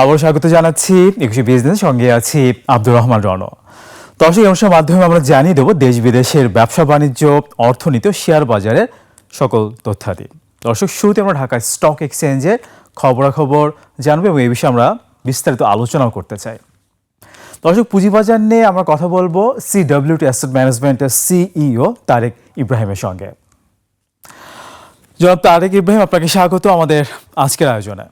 আবার স্বাগত জানাচ্ছি একুশে বিজনেস, সঙ্গে আছি আব্দুর রহমান রণ। দর্শক, এই অনুষ্ঠানের মাধ্যমে আমরা জানিয়ে দেবো দেশ বিদেশের ব্যবসা বাণিজ্য, অর্থনীতি ও শেয়ার বাজারের সকল তথ্যাদি। দর্শক, শুরুতে আমরা ঢাকা স্টক এক্সচেঞ্জের খবরাখবর জানবো এবং এই বিষয়ে আমরা বিস্তারিত আলোচনাও করতে চাই। দর্শক, পুঁজিবাজার নিয়ে আমরা কথা বলবো CWT অ্যাসেট ম্যানেজমেন্টের CEO তারেক ইব্রাহিমের সঙ্গে। জনাব তারেক ইব্রাহিম, আপনাকে স্বাগত আমাদের আজকের আয়োজনে।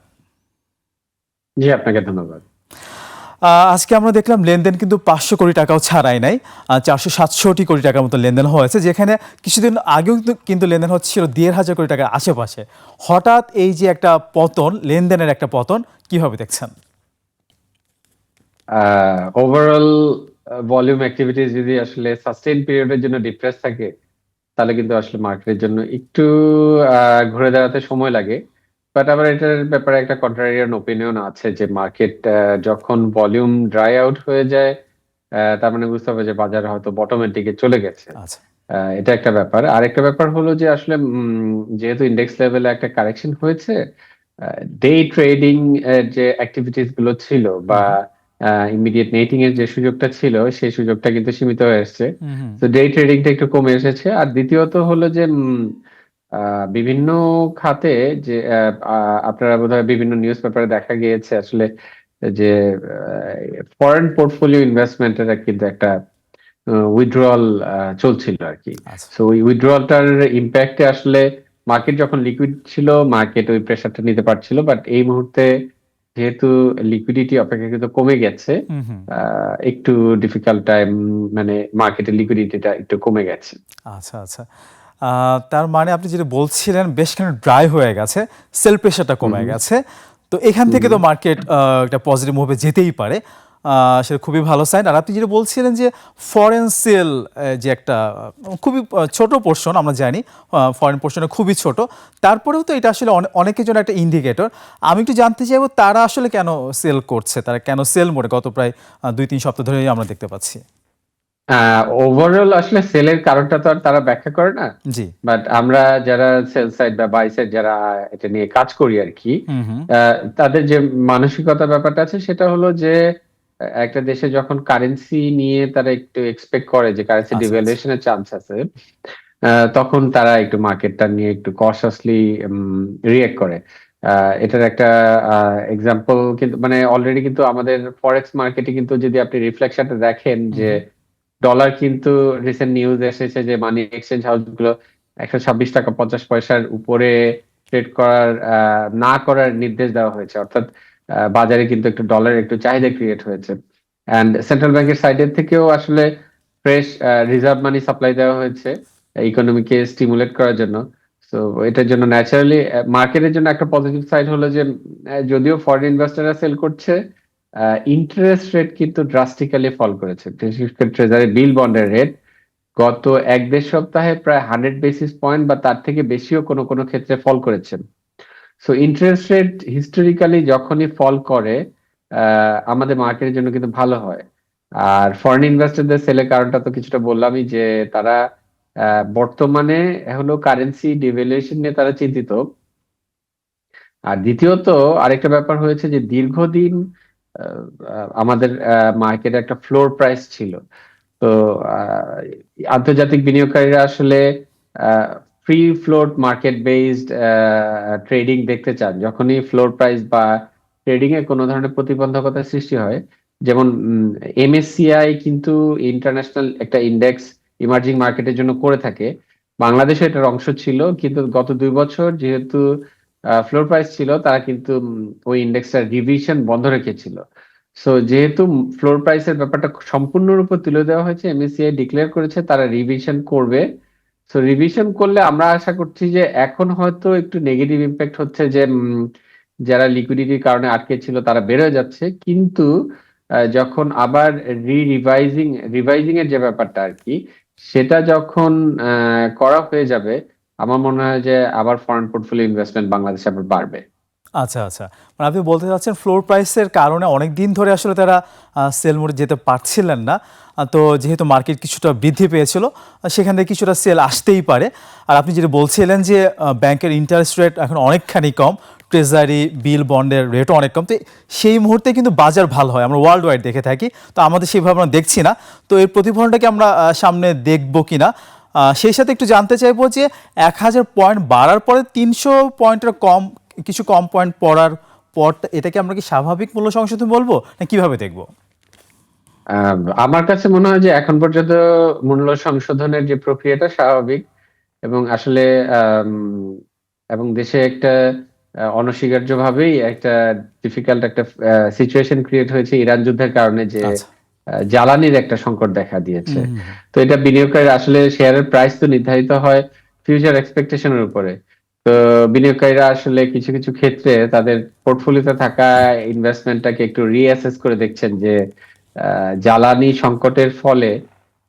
জি, আপনাকে ধন্যবাদ। আজকে আমরা দেখলাম লেনদেন কিন্তু 500 কোটি টাকাও ছাড়াই নাই, 467 কোটি টাকার মতো লেনদেন হয়েছে, যেখানে কিছুদিন আগেও কিন্তু লেনদেন হচ্ছিল 1,500 কোটি টাকার আশেপাশে। হঠাৎ এই যে একটা পতন, লেনদেনের একটা পতন, কিভাবে দেখছেন? ওভারঅল ভলিউম অ্যাক্টিভিটিস যদি আসলে সাস্টেইন পিরিয়ডের জন্য ডিপ্রেস থাকে, তাহলে কিন্তু আসলে মার্কেটের জন্য একটু ঘুরে দাঁড়াতে সময় লাগে। বাট আবার এটার ব্যাপারে একটা কন্ট্রারিয়ান ওপিনিয়ন আছে যে মার্কেট যখন ভলিউম ড্রাই আউট হয়ে যায়, তার মানে বুঝতে হবে যে বাজার হয়তো বটমের দিকে চলে গেছে। আচ্ছা। এটা একটা ব্যাপার। আরেকটা ব্যাপার হলো যে আসলে যেহেতু ইন্ডেক্স লেভেলে একটা কারেকশন হয়েছে, ডে ট্রেডিং যে অ্যাক্টিভিটিস গুলো ছিল বা ইমিডিয়েট নেটিং এর যে সুযোগটা ছিল, সেই সুযোগটা কিন্তু সীমিত হয়ে এসেছে। তো ডে ট্রেডিংটা একটু কমে এসেছে। আর দ্বিতীয়ত হলো যে বিভিন্ন খাতে যে আপনারা বোধহয় বিভিন্ন নিউজ পেপারে দেখা গিয়েছে আসলে যে ফরেন পোর্টফোলিও ইনভেস্টমেন্টের কিন্তু একটা উইথড্রয়াল চলছিল আর কি। আচ্ছা। সো ওই উইথড্রয়ালটার ইম্প্যাক্টে আসলে মার্কেট যখন লিকুইড ছিল, মার্কেট ওই প্রেসারটা নিতে পারছিল। বাট এই মুহূর্তে যেহেতু লিকুইডিটি অপেক্ষাকৃত কমে গেছে, একটু ডিফিকাল্ট টাইম, মানে মার্কেটের লিকুইডিটিটা একটু কমে গেছে। আচ্ছা আচ্ছা। তার মানে আপনি যেটা বলছিলেন, বেশ খানিক ড্রাই হয়ে গেছে, সেল প্রেশারটা কমে গেছে। তো এখান থেকে তো মার্কেট একটা পজিটিভ মুভে যেতেই পারে, সেটা খুবই ভালো সাইন। আর আপনি যেটা বলছিলেন যে ফরেন সেল, যে একটা খুবই ছোট পোর্শন, আমরা জানি ফরেন পোর্শনে খুবই ছোট, তারপরেও তো এটা আসলে অনেকের জন্য একটা ইন্ডিকেটর। আমি একটু জানতে চাইবো তারা আসলে কেন সেল করছে, তারা কেন সেল মোডে গত প্রায় 2-3 সপ্তাহ ধরেই আমরা দেখতে পাচ্ছি। ওভারঅল আসলে সেলের কারণটা তো আর তারা ব্যাখ্যা করে না। জি। বাট আমরা যারা সেল সাইড বা বাই সাইড যারা এটা নিয়ে কাজ করি আর কি, তাদের যে মানসিকতা ব্যাপারটা আছে সেটা হলো যে একটা দেশে যখন কারেন্সি নিয়ে তারা একটু এক্সপেক্ট করে যে কারেন্সি আচ্ছা আচ্ছা। ডিভ্যালুয়েশনের চান্স আছে, তখন তারা একটু মার্কেটটা নিয়ে একটু কশাসলি রিয়েক্ট করে। এটার একটা এক্সাম্পল কিন্তু মানে অলরেডি কিন্তু আমাদের ফরেক্স মার্কেটে কিন্তু যদি আপনি রিফ্লেকশনটা দেখেন যে ডলার কিন্তু রিসেন্ট নিউজ এসেছে যে মানি এক্সচেঞ্জ হাউস গুলো 126 টাকা 50 পয়সার উপরে ট্রেড করার না করার নির্দেশ দেওয়া হয়েছে। অর্থাৎ বাজারে কিন্তু একটু ডলার একটু চাহিদা ক্রিয়েট হয়েছে। অ্যান্ড সেন্ট্রাল ব্যাংকের সাইডের থেকেও আসলে ফ্রেশ রিজার্ভ মানি সাপ্লাই দেওয়া হয়েছে ইকোনমিকে স্টিমুলেট করার জন্য। তো এটার জন্য ন্যাচারালি মার্কেটের জন্য একটা পজিটিভ সাইড হলো যে যদিও ফরেন ইনভেস্টররা সেল করছে, ইন্টারেস্ট রেট কিন্তু ড্রাস্টিক্যালি ফল করেছে। বিশেষ করে ট্রেজারি বিল বন্ডের রেট গত 1-1.5 সপ্তাহে প্রায় 100 বেসিস পয়েন্ট বা তার থেকে বেশিও কোনো কোনো ক্ষেত্রে ফল করেছে। সো ইন্টারেস্ট রেট হিস্টোরিক্যালি যখনই ফল করে, আমাদের মার্কেটের জন্য কিন্তু ভালো হয়। আর ফরেন ইনভেস্টরদের সেলের কারণটা তো কিছুটা বললামই যে তারা বর্তমানে হলো কারেন্সি ডিভ্যালুয়েশন নিয়ে তারা চিন্তিত। আর দ্বিতীয়ত আরেকটা ব্যাপার হয়েছে যে দীর্ঘদিন আমাদের মার্কেটে একটা ফ্লোর প্রাইস ছিল। তো আন্তর্জাতিক বিনিয়োগকারীরা আসলে free float market based trading দেখতে চান। যখনই ফ্লোর প্রাইস বা ট্রেডিং এ কোনো ধরনের প্রতিবন্ধকতা সৃষ্টি হয়, যেমন MSCI কিন্তু ইন্টারন্যাশনাল একটা ইন্ডেক্স ইমার্জিং মার্কেটের জন্য করে থাকে, বাংলাদেশে এটার অংশ ছিল। কিন্তু গত 2 বছর যেহেতু ফ্লোর প্রাইস ছিল, তারা কিন্তু ওই ইন্ডেক্সটার রিভিশন বন্ধ রেখেছিল। সো যেহেতু ফ্লোর প্রাইসের ব্যাপারটা সম্পূর্ণরূপে তুলে দেওয়া হয়েছে, MSCI ডিক্লেয়ার করেছে তারা রিভিশন করবে। সো রিভিশন করলে আমরা আশা করছি যে এখন হয়তো একটু নেগেটিভ ইম্প্যাক্ট হচ্ছে যে যারা লিকুইডিটির কারণে আটকে ছিল তারা বের হয়ে যাচ্ছে। কিন্তু যখন আবার রিভাইজিং এর যে ব্যাপারটা আর কি, সেটা যখন করা হয়ে যাবে, আমার মনে হয় যে আবার ফরেন পোর্টফোলিও ইনভেস্টমেন্ট বাংলাদেশে আবার বাড়বে। আচ্ছা, আচ্ছা। মানে আপনি বলতে চাচ্ছেন ফ্লোর প্রাইসের কারণে অনেক দিন ধরে আসলে তারা সেল মোডে যেতে পারছিলেন না। তো যেহেতু মার্কেট কিছুটা বৃদ্ধি পেয়েছিল, সেখান থেকে কিছুটা সেল আসতেই পারে। আর আপনি যেটা বলছিলেন যে ব্যাংকের ইন্টারেস্ট রেট এখন অনেকখানি কম, ট্রেজারি বিল বন্ডের রেটও অনেক কম। তো সেই মুহূর্তে কিন্তু বাজার ভালো হয়। আমরা ওয়ার্ল্ড ওয়াইড দেখে থাকি। তো আমাদের সেভাবে আমরা দেখছি না। তো এর প্রতিফলনটাকে আমরা সামনে দেখব কিনা? সেই সাথে একটু জানতে চাইবো যে ১,০০০ পয়েন্ট বাড়ার পরে ৩০০ পয়েন্টের কিছু কম পয়েন্ট পড়ার পর এটাকে আমরা কি স্বাভাবিক মূল্য সংশোধন বলবো না কিভাবে দেখবো? আহ, আমার কাছে মনে হয় যে এখন পর্যন্ত মূল্য সংশোধনের যে প্রক্রিয়াটা স্বাভাবিক এবং আসলে আম, এবং দেশে একটা অনস্বীকার্য ভাবেই একটা ডিফিকাল্ট একটা সিচুয়েশন ক্রিয়েট হয়েছে ইরান যুদ্ধের কারণে, যে আচ্ছা। জ্বালানির একটা সংকট দেখা দিয়েছে। হুম, হুম, হুম। তো এটা বিনিয়োগকারী আসলে শেয়ারের প্রাইস তো নির্ধারিত হয় ফিউচার এক্সপেকটেশনের উপরে। তো বিনিয়োগকারীরা আসলে কিছু কিছু ক্ষেত্রে তাদের পোর্টফোলিওতে থাকা ইনভেস্টমেন্টটাকে একটু রিঅ্যাসেস করে দেখছেন যে জ্বালানি সংকটের ফলে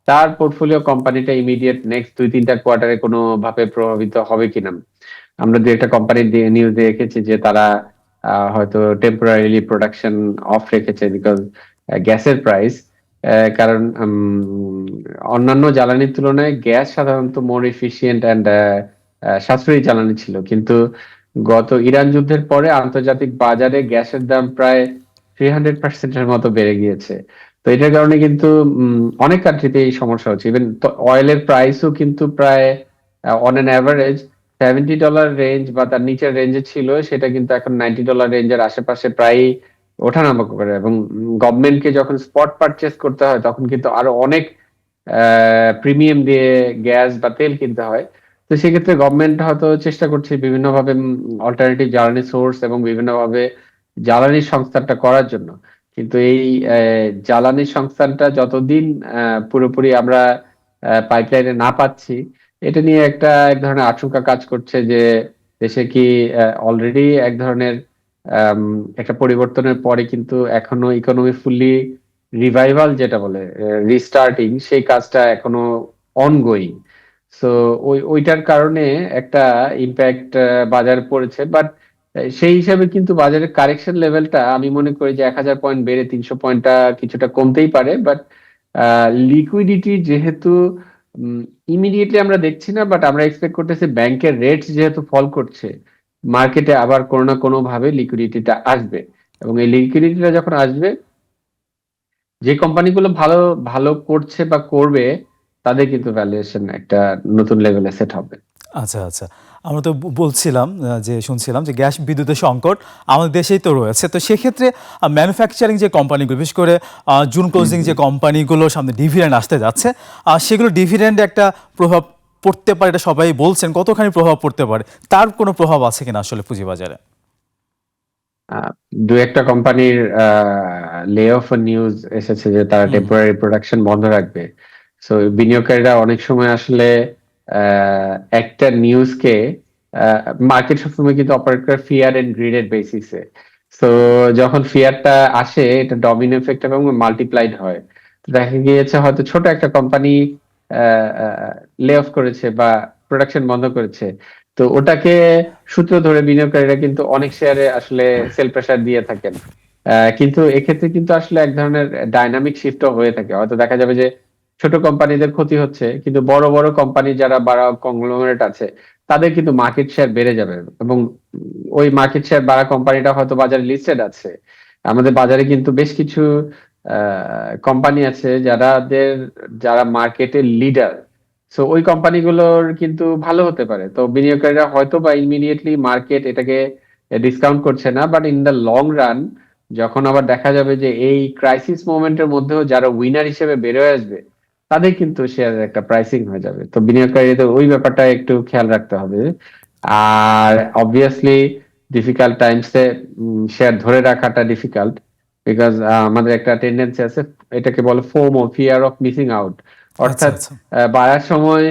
তার পোর্টফোলিও কোম্পানিটা ইমিডিয়েট নেক্সট 2-3টা কোয়ার্টারে কোনো ভাবে প্রভাবিত হবে কিনা। আমরা দু একটা কোম্পানির নিউজ দেখেছি যে তারা হয়তো টেম্পোরারিলি প্রোডাকশন অফ রেখেছে বিকজ গ্যাসের প্রাইস, কারণ অন্যান্য জ্বালানির তুলনায় গ্যাস সাধারণত মোর এফিশিয়েন্ট অ্যান্ড সাশ্রয়ী জ্বালানি ছিল, কিন্তু গত ইরান যুদ্ধের পরে আন্তর্জাতিক বাজারে গ্যাসের দাম প্রায় 300%-এর মতো বেড়ে গিয়েছে। তো এটার কারণে কিন্তু অনেক কান্ট্রিতে এই সমস্যা হচ্ছে। ইভেন অয়েলের প্রাইসও কিন্তু প্রায় অন অ্যান অ্যাভারেজ $70 রেঞ্জ বা তার নিচের রেঞ্জে ছিল, সেটা কিন্তু এখন $90 রেঞ্জের আশেপাশে প্রায় ওঠানামা করে। এবং গভর্নমেন্টকে যখন স্পট পারচেস করতে হয় তখন কিন্তু আরো অনেক প্রিমিয়াম দিয়ে গ্যাস বা তেল কিনতে হয়। তো সেক্ষেত্রে গভর্নমেন্ট হয়তো চেষ্টা করছে বিভিন্নভাবে অল্টারনেটিভ জ্বালানি সোর্স এবং বিভিন্নভাবে জ্বালানির সংস্থানটা করার জন্য। কিন্তু এই জ্বালানির সংস্থানটা যতদিন পুরোপুরি আমরা পাইপলাইনে না পাচ্ছি, এটা নিয়ে এক ধরনের আশঙ্কা কাজ করছে যে দেশে কি অলরেডি এক ধরনের আম, একটা পরিবর্তনের পরে কিন্তু এখনো ইকোনমি ফুললি রিভাইভাল যেটা বলে রিস্টার্টিং, সেই কাজটা এখনো অনগোয়িং। সো ওইটার কারণে একটা ইম্প্যাক্ট বাজারে পড়েছে। বাট সেই হিসাবে কিন্তু বাজারের কারেকশন লেভেলটা আমি মনে করি যে 1,000 পয়েন্ট বেড়ে 300 পয়েন্টটা কিছুটা কমতেই পারে। বাট লিকুইডিটি যেহেতু ইমিডিয়েটলি আমরা দেখছি না, বাট আমরা এক্সপেক্ট করতেছি ব্যাংকের রেটস যেহেতু ফল করছে, মার্কেটে আবার কোনো না কোনো ভাবে লিকুইডিটিটা আসবে। এবং এই লিকুইডিটিটা যখন আসবে, যে কোম্পানিগুলো ভালো ভালো করছে বা করবে তাদের কিন্তু ভ্যালুয়েশন একটা নতুন লেভেলে সেট হবে। আচ্ছা, আচ্ছা। আমরা তো বলছিলাম যে শুনছিলাম যে গ্যাস বিদ্যুতের সংকট আমাদের দেশেই তো রয়েছে। তো সেক্ষেত্রে ম্যানুফ্যাকচারিং যে কোম্পানিগুলো বিশেষ করে জুন হুম ক্লোজিং হুম। যে কোম্পানিগুলো সামনে ডিভিডেন্ড আসতে যাচ্ছে, সেগুলো ডিভিডেন্ডে একটা প্রভাব পড়তে পারে এটা সবাই বলছেন। কতখানি প্রভাব পড়তে পারে? তার কোনো প্রভাব আছে কিনা আসলে পুঁজিবাজারে? আহ, দু একটা কোম্পানির লে অফ নিউজ এসেছে যে তারা হুম, টেম্পোরারি প্রোডাকশন বন্ধ রাখবে। সো বিনিয়োগকারীরা অনেক সময় আসলে একটা নিউজকে, মার্কেট সবসময় কিন্তু অপারেট করে ফিয়ার এন্ড গ্রিডের বেসিসে। সো যখন ফিয়ারটা আসে এটা ডমিনো এফেক্ট এবং মাল্টিপ্লাইড হয়। তো দেখা গিয়েছে হয়তো ছোট একটা কোম্পানি লে অফ করেছে বা প্রোডাকশন বন্ধ করেছে, তো ওটাকে সূত্র ধরে বিনিয়োগকারীরা কিন্তু অনেক শেয়ারে আসলে সেল প্রেসার দিয়ে থাকেন। কিন্তু এক্ষেত্রে কিন্তু আসলে এক ধরনের ডাইনামিক শিফটও হয়ে থাকে। হয়তো দেখা যাবে যে ছোট কোম্পানিদের ক্ষতি হচ্ছে, কিন্তু বড় বড় কোম্পানি যারা বাড়া কংগ্লোমারেট আছে তাদের কিন্তু মার্কেট শেয়ার বেড়ে যাবে। এবং ওই মার্কেট শেয়ার বাড়া কোম্পানিটা হয়তো বাজারে লিস্টেড আছে। আমাদের বাজারে কিন্তু বেশ কিছু কোম্পানি আছে যারা মার্কেটের লিডার। সো ওই কোম্পানিগুলোর কিন্তু ভালো হতে পারে। তো বিনিয়োগকারীরা হয়তো বা ইমিডিয়েটলি মার্কেট এটাকে ডিসকাউন্ট করছে না, but in the long run যখন আবার দেখা যাবে যে এই ক্রাইসিস মোমেন্টের মধ্যেও যারা উইনার হিসেবে বেরোয় আসবে, তাদের কিন্তু শেয়ারের একটা প্রাইসিং হয়ে যাবে। তো বিনিয়োগকারীদের ওই ব্যাপারটা একটু খেয়াল রাখতে হবে। আর অবভিয়াসলি ডিফিকাল্ট টাইমসে শেয়ার ধরে রাখাটা ডিফিকাল্ট, বিকজ আমাদের একটা টেন্ডেন্সি আছে, এটাকে বলে FOMO, fear of missing out. আচ্ছা, অর্থাৎ আচ্ছা। বাড়ার সময়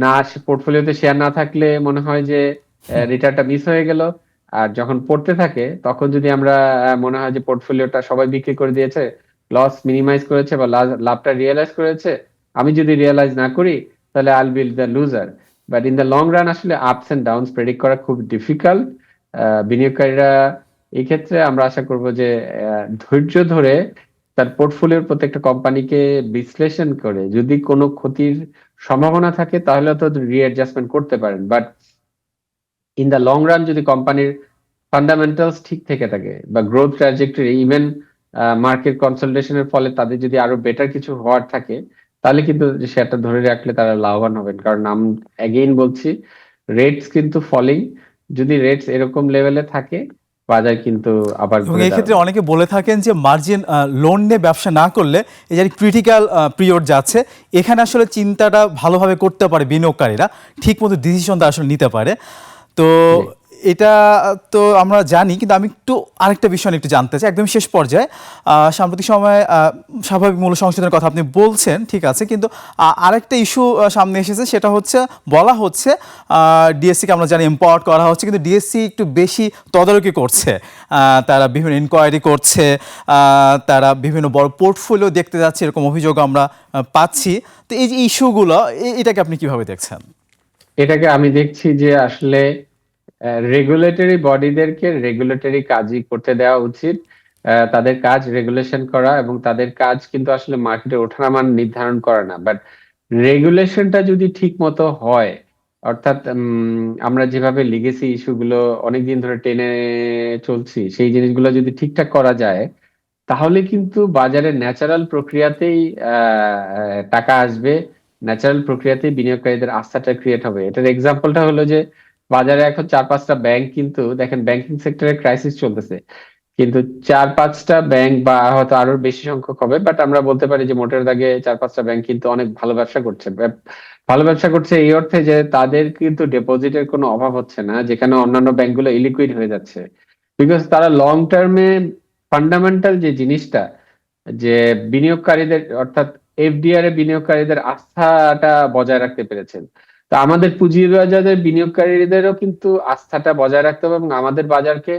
না পোর্টফোলিওতে শেয়ার না থাকলে মনে হয় যে রিটার্নটা মিস হয়ে গেল। আর যখন পড়তে থাকে তখন যদি আমরা মনে হয় যে পোর্টফোলিওটা সবাই বিক্রি করে দিয়েছে, লস মিনিমাইজ করেছে বা লাভটা রিয়েলাইজ করেছে, আমি যদি রিয়েলাইজ না করি তাহলে I will be the loser. But in the long run আসলে আপস এন্ড ডাউনস প্রেডিক্ট করা খুব ডিফিকাল্ট। বিনিয়োগকারীরা এই ক্ষেত্রে আমরা আশা করব যে ধৈর্য ধরে তার পোর্টফোলিওর প্রত্যেকটা কোম্পানিকে বিশ্লেষণ করে যদি কোনো ক্ষতির সম্ভাবনা থাকে তাহলে তো রিঅ্যাডজাস্টমেন্ট করতে পারেন, but in the long run যদি কোম্পানির ফান্ডামেন্টালস ঠিক থেকে থাকে বা গ্রোথ ট্র্যাজেক্টরি, ইভেন মার্কেট কনসলিডেশনের ফলে তাদের যদি আরো বেটার কিছু হওয়ার থাকে, তাহলে কিন্তু সেটা ধরে রাখলে তারা লাভবান হবেন। কারণ আমি অ্যাগেইন বলছি, রেটস কিন্তু ফলিং, যদি রেটস এরকম লেভেলে থাকে বাজার কিন্তু আবার এবং ঘুরে এই ক্ষেত্রে দাঁড়াবে। অনেকে বলে থাকেন যে মার্জিন লোন নিয়ে ব্যবসা না করলে এই যে ক্রিটিক্যাল পিরিয়ড যাচ্ছে, এখানে আসলে চিন্তাটা ভালোভাবে করতে পারে বিনিয়োগকারীরা, ঠিক মতো ডিসিশনটা আসলে নিতে পারে। তো জি। এটা তো আমরা জানি, কিন্তু আমি একটু আরেকটা বিষয় নিয়ে একটু জানতে চাই একদম শেষ পর্যায়ে। সাম্প্রতিক সময়ে স্বাভাবিক মূল্য সংশোধনের কথা আপনি বলছেন, ঠিক আছে, কিন্তু আরেকটা ইস্যু সামনে এসেছে, সেটা হচ্ছে বলা হচ্ছে ডিএসসিকে আমরা জানি এম্পাওয়ার করা হচ্ছে, কিন্তু ডিএসসি একটু বেশি তদারকি করছে। তারা বিভিন্ন ইনকোয়ারি করছে, তারা বিভিন্ন বড় পোর্টফোলিও দেখতে যাচ্ছে, এরকম অভিযোগ আমরা পাচ্ছি। তো এই যে ইস্যুগুলো, এটাকে আপনি কিভাবে দেখছেন? এটাকে আমি দেখছি যে আসলে রেগুলেটরি বডিদেরকে রেগুলেটরি কাজই করতে দেওয়া উচিত। তাদের কাজ রেগুলেশন করা, এবং তাদের কাজ কিন্তু আসলে মার্কেটে ওঠানামা নির্ধারণ করা না। বাট রেগুলেশনটা যদি ঠিক মতো হয়, অর্থাৎ আমরা যেভাবে লিগেসি ইস্যুগুলো অনেকদিন ধরে টেনে চলছি, সেই জিনিসগুলো যদি ঠিকঠাক করা যায়, তাহলে কিন্তু বাজারে ন্যাচারাল প্রক্রিয়াতেই টাকা আসবে, ন্যাচারাল প্রক্রিয়াতেই বিনিয়োগকারীদের আস্থাটা ক্রিয়েট হবে। এটার এক্সাম্পলটা হলো যে বাজারে এখন 4-5টা ব্যাংক, কিন্তু দেখেন ব্যাংকিং সেক্টরে ক্রাইসিস চলতেছে, কিন্তু 4-5টা ব্যাংক বা হয়তো আরো বেশি সংখ্যক হবে, বাট আমরা বলতে পারি যে মোটের দাগে 4-5টা ব্যাংক কিন্তু অনেক ভালো ব্যবসা করছে। ভালো ব্যবসা করছে এই অর্থে যে তাদের কিন্তু ডিপোজিটের কোনো অভাব হচ্ছে না, যেখানে অন্যান্য ব্যাংকগুলো ইলিকুইড হয়ে যাচ্ছে। বিকজ তারা লং টার্মে ফান্ডামেন্টাল যে জিনিসটা, যে বিনিয়োগকারীদের অর্থাৎ এফডিআর এ বিনিয়োগকারীদের আস্থাটা বজায় রাখতে পেরেছেন। তো আমাদের পুঁজিবাজারের বিনিয়োগকারীদেরও কিন্তু আস্থাটা বজায় রাখতে হবে, এবং আমাদের বাজারকে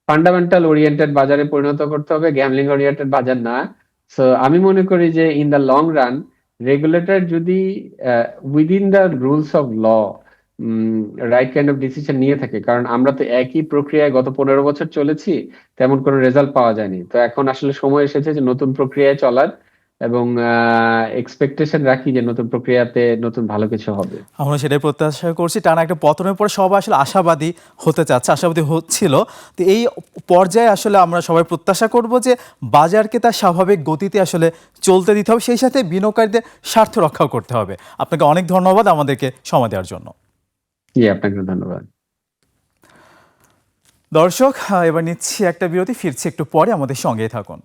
ফান্ডামেন্টাল ওরিয়েন্টেড বাজারে পরিণত করতে হবে, গ্যামলিং ওরিয়েন্টেড বাজার না। সো আমি মনে করি যে in the long run regulator যদি within the rules of law right kind of decision নিয়ে থাকে, কারণ আমরা তো একই প্রক্রিয়ায় গত 15 বছর চলেছি, তেমন কোনো রেজাল্ট পাওয়া যায়নি। তো এখন আসলে সময় এসেছে যে নতুন প্রক্রিয়ায় চলার, এবং এক্সপেকটেশন রাখি যে নতুন প্রক্রিয়াতে নতুন ভালো কিছু হবে। আমরা সেটাই প্রত্যাশা করছি। টানা একটা পতনের পরে সবাই আসলে আশাবাদী হতে চাচ্ছে, আশাবাদী হচ্ছিল। তো এই পর্যায়ে আসলে আমরা সবাই প্রত্যাশা করব যে বাজারকে তার স্বাভাবিক গতিতে আসলে চলতে দিতে হবে, সেই সাথে বিনিয়োগকারীদের স্বার্থ রক্ষাও করতে হবে। আপনাকে অনেক ধন্যবাদ আমাদেরকে সময় দেওয়ার জন্য। জি, আপনাকে ধন্যবাদ। দর্শক, এবার নিচ্ছি একটা বিরতি, ফিরছি একটু পরে, আমাদের সঙ্গেই থাকুন।